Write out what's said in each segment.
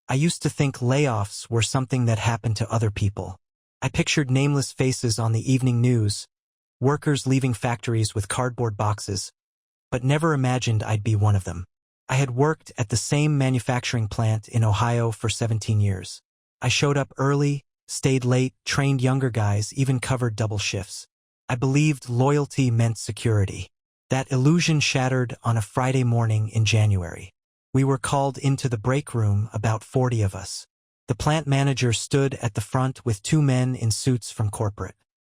I used to think layoffs were something that happened to other people. I pictured nameless faces on the evening news, workers leaving factories with cardboard boxes, but never imagined I'd be one of them. I had worked at the same manufacturing plant in Ohio for 17 years. I showed up early, stayed late, trained younger guys, even covered double shifts. I believed loyalty meant security. That illusion shattered on a Friday morning in January. We were called into the break room, about 40 of us. The plant manager stood at the front with two men in suits from corporate.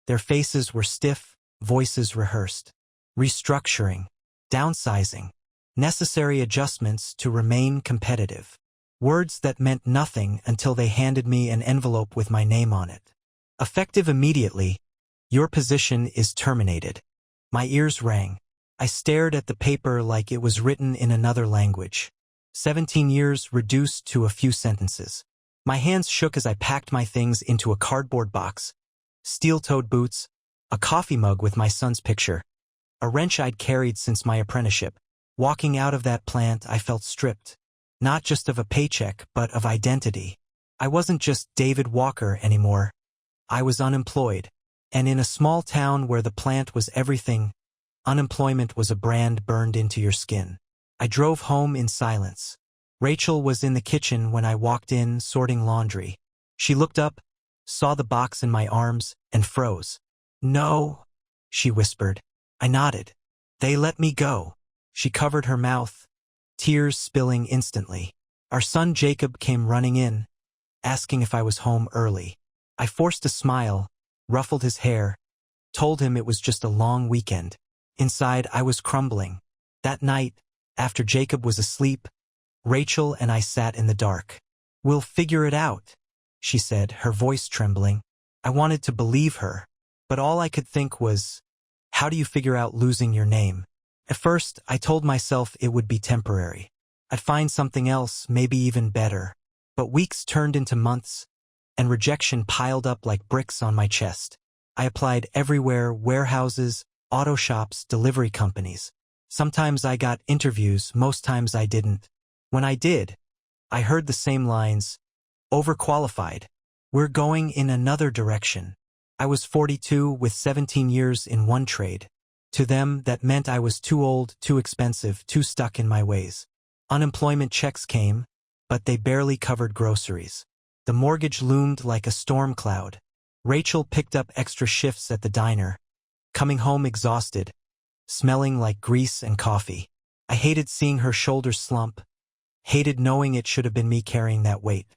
Their faces were stiff, voices rehearsed. Restructuring, downsizing, necessary adjustments to remain competitive. Words that meant nothing until they handed me an envelope with my name on it. Effective immediately, your position is terminated. My ears rang. I stared at the paper like it was written in another language. 17 years reduced to a few sentences. My hands shook as I packed my things into a cardboard box, steel-toed boots, a coffee mug with my son's picture, a wrench I'd carried since my apprenticeship. Walking out of that plant, I felt stripped, not just of a paycheck, but of identity. I wasn't just David Walker anymore. I was unemployed. And in a small town where the plant was everything, unemployment was a brand burned into your skin. I drove home in silence. Rachel was in the kitchen when I walked in, sorting laundry. She looked up, saw the box in my arms, and froze. "No," she whispered. I nodded. "They let me go." She covered her mouth, tears spilling instantly. Our son Jacob came running in, asking if I was home early. I forced a smile, ruffled his hair, told him it was just a long weekend. Inside, I was crumbling. That night, after Jacob was asleep, Rachel and I sat in the dark. "We'll figure it out," she said, her voice trembling. I wanted to believe her, but all I could think was, how do you figure out losing your name? At first, I told myself it would be temporary. I'd find something else, maybe even better. But weeks turned into months, and rejection piled up like bricks on my chest. I applied everywhere: warehouses, auto shops, delivery companies. Sometimes I got interviews, most times I didn't. When I did, I heard the same lines: overqualified. We're going in another direction. I was 42 with 17 years in one trade. To them, that meant I was too old, too expensive, too stuck in my ways. Unemployment checks came, but they barely covered groceries. The mortgage loomed like a storm cloud. Rachel picked up extra shifts at the diner, coming home exhausted, smelling like grease and coffee. I hated seeing her shoulders slump, hated knowing it should have been me carrying that weight.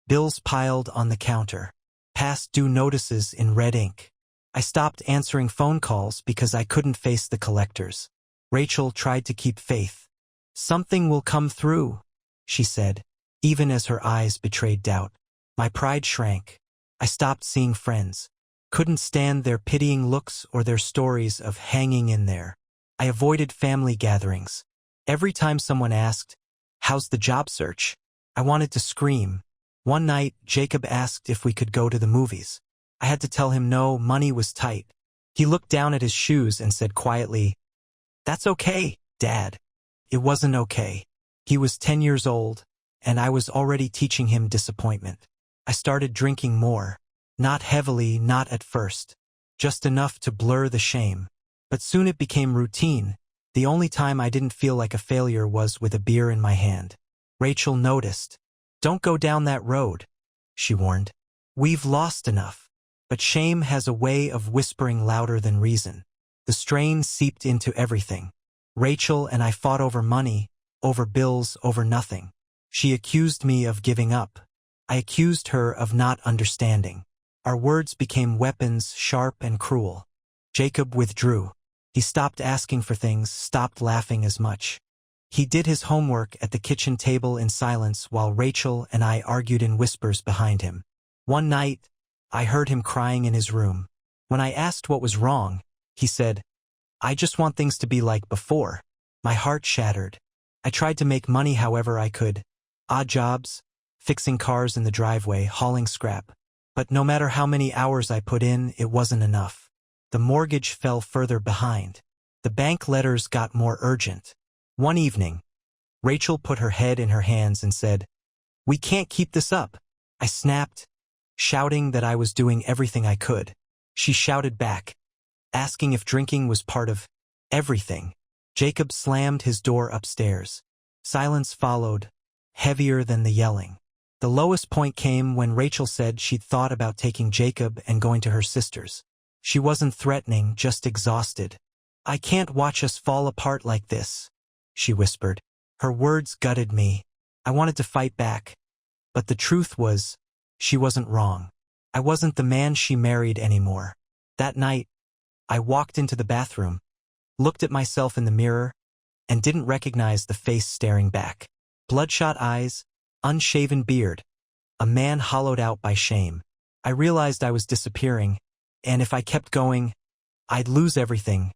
Bills piled on the counter, past due notices in red ink. I stopped answering phone calls because I couldn't face the collectors. Rachel tried to keep faith. "Something will come through," she said, even as her eyes betrayed doubt. My pride shrank. I stopped seeing friends. Couldn't stand their pitying looks or their stories of hanging in there. I avoided family gatherings. Every time someone asked, "How's the job search?" I wanted to scream. One night, Jacob asked if we could go to the movies. I had to tell him no, money was tight. He looked down at his shoes and said quietly, "That's okay, Dad." It wasn't okay. He was 10 years old, and I was already teaching him disappointment. I started drinking more. Not heavily, not at first. Just enough to blur the shame. But soon it became routine. The only time I didn't feel like a failure was with a beer in my hand. Rachel noticed. "Don't go down that road," she warned. "We've lost enough." But shame has a way of whispering louder than reason. The strain seeped into everything. Rachel and I fought over money, over bills, over nothing. She accused me of giving up. I accused her of not understanding. Our words became weapons, sharp and cruel. Jacob withdrew. He stopped asking for things, stopped laughing as much. He did his homework at the kitchen table in silence while Rachel and I argued in whispers behind him. One night, I heard him crying in his room. When I asked what was wrong, he said, "I just want things to be like before." My heart shattered. I tried to make money however I could. Odd jobs, fixing cars in the driveway, hauling scrap. But no matter how many hours I put in, it wasn't enough. The mortgage fell further behind. The bank letters got more urgent. One evening, Rachel put her head in her hands and said, "We can't keep this up," I snapped, shouting that I was doing everything I could. She shouted back, asking if drinking was part of everything. Jacob slammed his door upstairs. Silence followed, heavier than the yelling. The lowest point came when Rachel said she'd thought about taking Jacob and going to her sister's. She wasn't threatening, just exhausted. "I can't watch us fall apart like this," she whispered. Her words gutted me. I wanted to fight back. But the truth was, she wasn't wrong. I wasn't the man she married anymore. That night, I walked into the bathroom, looked at myself in the mirror, and didn't recognize the face staring back. Bloodshot eyes, unshaven beard, a man hollowed out by shame. I realized I was disappearing, and if I kept going, I'd lose everything.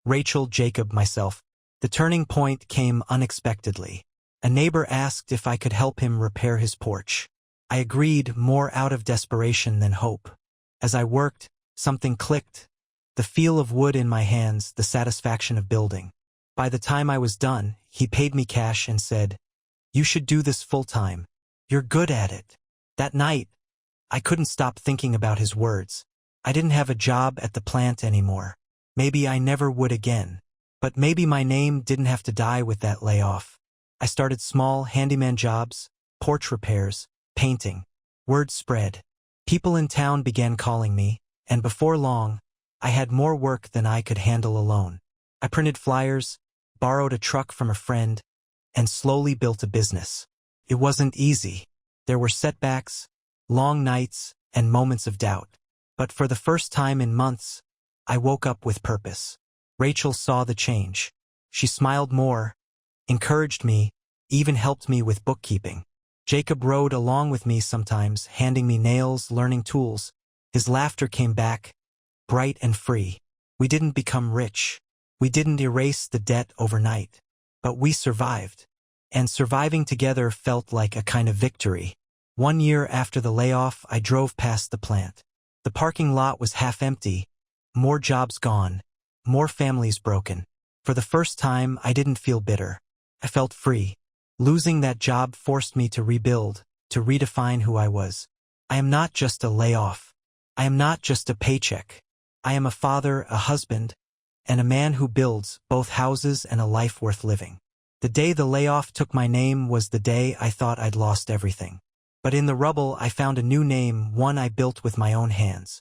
Rachel, Jacob, myself. The turning point came unexpectedly. A neighbor asked if I could help him repair his porch. I agreed, more out of desperation than hope. As I worked, something clicked. The feel of wood in my hands, the satisfaction of building. By the time I was done, he paid me cash and said, "You should do this full-time. You're good at it." That night, I couldn't stop thinking about his words. I didn't have a job at the plant anymore. Maybe I never would again. But maybe my name didn't have to die with that layoff. I started small handyman jobs, porch repairs, painting. Word spread. People in town began calling me, and before long, I had more work than I could handle alone. I printed flyers, borrowed a truck from a friend, and slowly built a business. It wasn't easy. There were setbacks, long nights, and moments of doubt. But for the first time in months, I woke up with purpose. Rachel saw the change. She smiled more, encouraged me, even helped me with bookkeeping. Jacob rode along with me sometimes, handing me nails, learning tools. His laughter came back, bright and free. We didn't become rich. We didn't erase the debt overnight. But we survived. And surviving together felt like a kind of victory. 1 year after the layoff, I drove past the plant. The parking lot was half empty, more jobs gone, more families broken. For the first time, I didn't feel bitter. I felt free. Losing that job forced me to rebuild, to redefine who I was. I am not just a layoff. I am not just a paycheck. I am a father, a husband, and a man who builds both houses and a life worth living. The day the layoff took my name was the day I thought I'd lost everything. But in the rubble, I found a new name, one I built with my own hands.